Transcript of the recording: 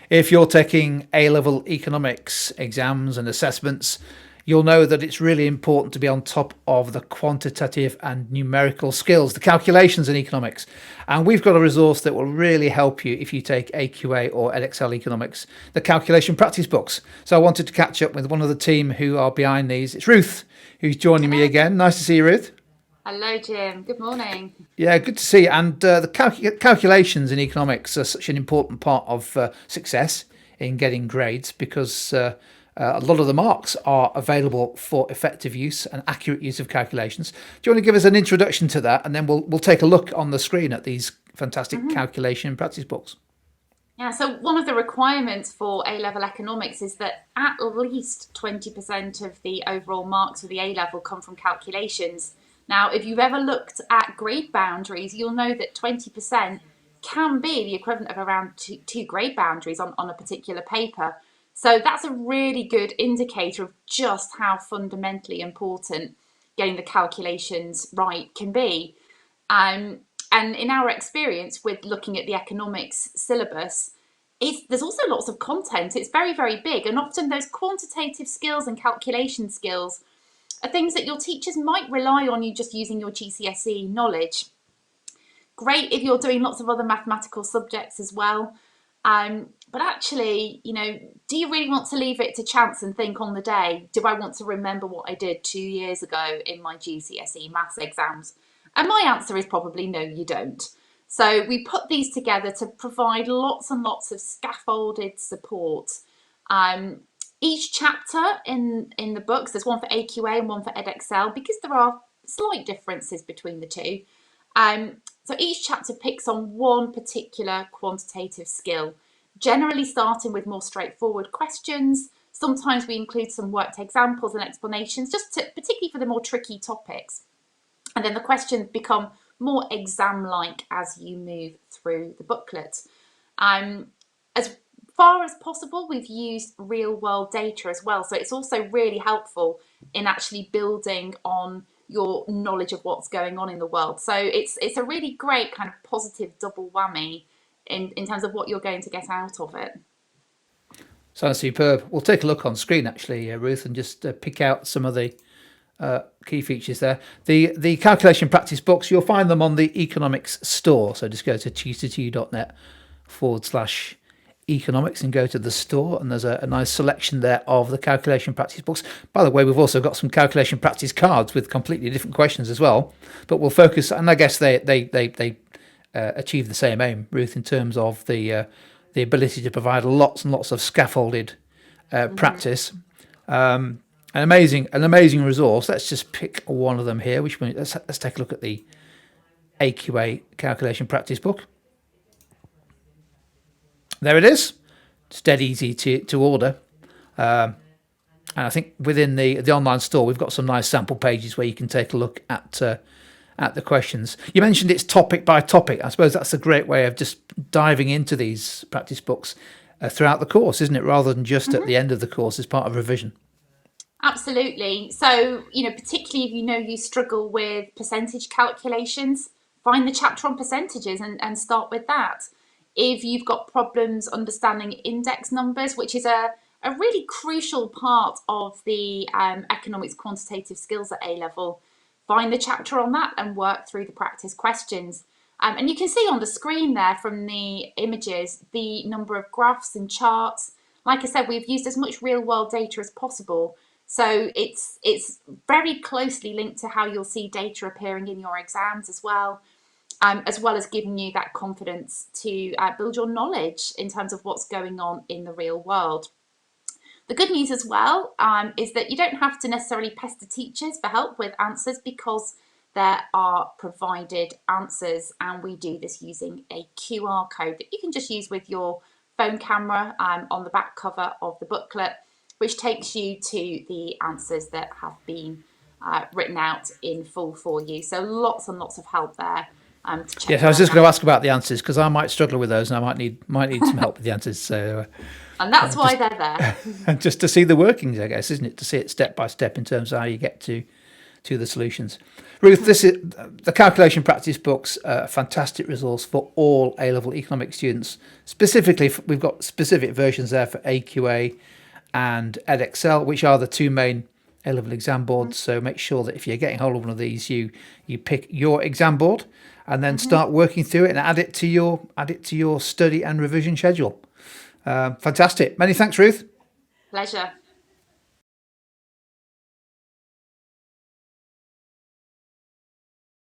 If you're taking A-level economics exams and assessments, you'll know that it's really important to be on top of the quantitative and numerical skills, the calculations in economics. And we've got a resource that will really help you if you take AQA or Edexcel economics, the calculation practice books. So I wanted to catch up with one of the team who are behind these. It's Ruth who's joining me again. Nice to see you, Ruth. Hello, Jim. Good morning. Yeah, good to see you. And the calculations in economics are such an important part of success in getting grades because a lot of the marks are available for effective use and accurate use of calculations. Do you want to give us an introduction to that, and then we'll take a look on the screen at these fantastic calculation practice books? Yeah, so one of the requirements for A-level economics is that at least 20% of the overall marks for the A-level come from calculations. Now, if you've ever looked at grade boundaries, you'll know that 20% can be the equivalent of around two grade boundaries on a particular paper. So that's a really good indicator of just how fundamentally important getting the calculations right can be. And in our experience with looking at the economics syllabus, there's also lots of content. It's very, very big. And often those quantitative skills and calculation skills are things that your teachers might rely on you just using your GCSE knowledge. Great if you're doing lots of other mathematical subjects as well. But actually, do you really want to leave it to chance and think on the day, do I want to remember what I did 2 years ago in my GCSE maths exams? And my answer is probably no, you don't. So we put these together to provide lots and lots of scaffolded support. Each chapter in the books, there's one for AQA and one for Edexcel because there are slight differences between the two. So each chapter picks on one particular quantitative skill, generally starting with more straightforward questions. Sometimes we include some worked examples and explanations, particularly for the more tricky topics. And then the questions become more exam-like as you move through the booklet. As far as possible, we've used real-world data as well. So it's also really helpful in actually building on your knowledge of what's going on in the world. So it's a really great kind of positive double whammy in terms of what you're going to get out of it. Sounds superb. We'll take a look on screen actually, Ruth, and just pick out some of the key features there. The calculation practice books, you'll find them on the economics store. So just go to tutor2u.net/economics and go to the store, and there's a nice selection there of the calculation practice books. By the way, we've also got some calculation practice cards with completely different questions as well, but we'll focus, and I guess they achieve the same aim, Ruth, in terms of the ability to provide lots and lots of scaffolded practice. An amazing resource. Let's just pick one of them here. Let's take a look at the AQA calculation practice book. There it is. It's dead easy to order. And I think within the online store, we've got some nice sample pages where you can take a look at the questions. You mentioned it's topic by topic. I suppose that's a great way of just diving into these practice books throughout the course, isn't it? Rather than just at the end of the course as part of revision. Absolutely. So, particularly if you struggle with percentage calculations, find the chapter on percentages and start with that. If you've got problems understanding index numbers, which is a really crucial part of the economics quantitative skills at A-level, find the chapter on that and work through the practice questions. And you can see on the screen there from the images the number of graphs and charts. Like I said, we've used as much real-world data as possible. So it's very closely linked to how you'll see data appearing in your exams as well as giving you that confidence to build your knowledge in terms of what's going on in the real world. The good news as well is that you don't have to necessarily pester teachers for help with answers because there are provided answers, and we do this using a QR code that you can just use with your phone camera on the back cover of the booklet, which takes you to the answers that have been written out in full for you. So lots and lots of help there. Yes, I was just going to ask about the answers because I might struggle with those and I might need some help with the answers. So, and that's why they're there. And just to see the workings, I guess, isn't it? To see it step by step in terms of how you get to to the solutions. Ruth, this is the calculation practice books, a fantastic resource for all A-level economics students. Specifically, we've got specific versions there for AQA and Edexcel, which are the two main A-level exam boards. So make sure that if you're getting hold of one of these, you pick your exam board and then start working through it and add it to your study and revision schedule. Fantastic. Many thanks, Ruth. Pleasure.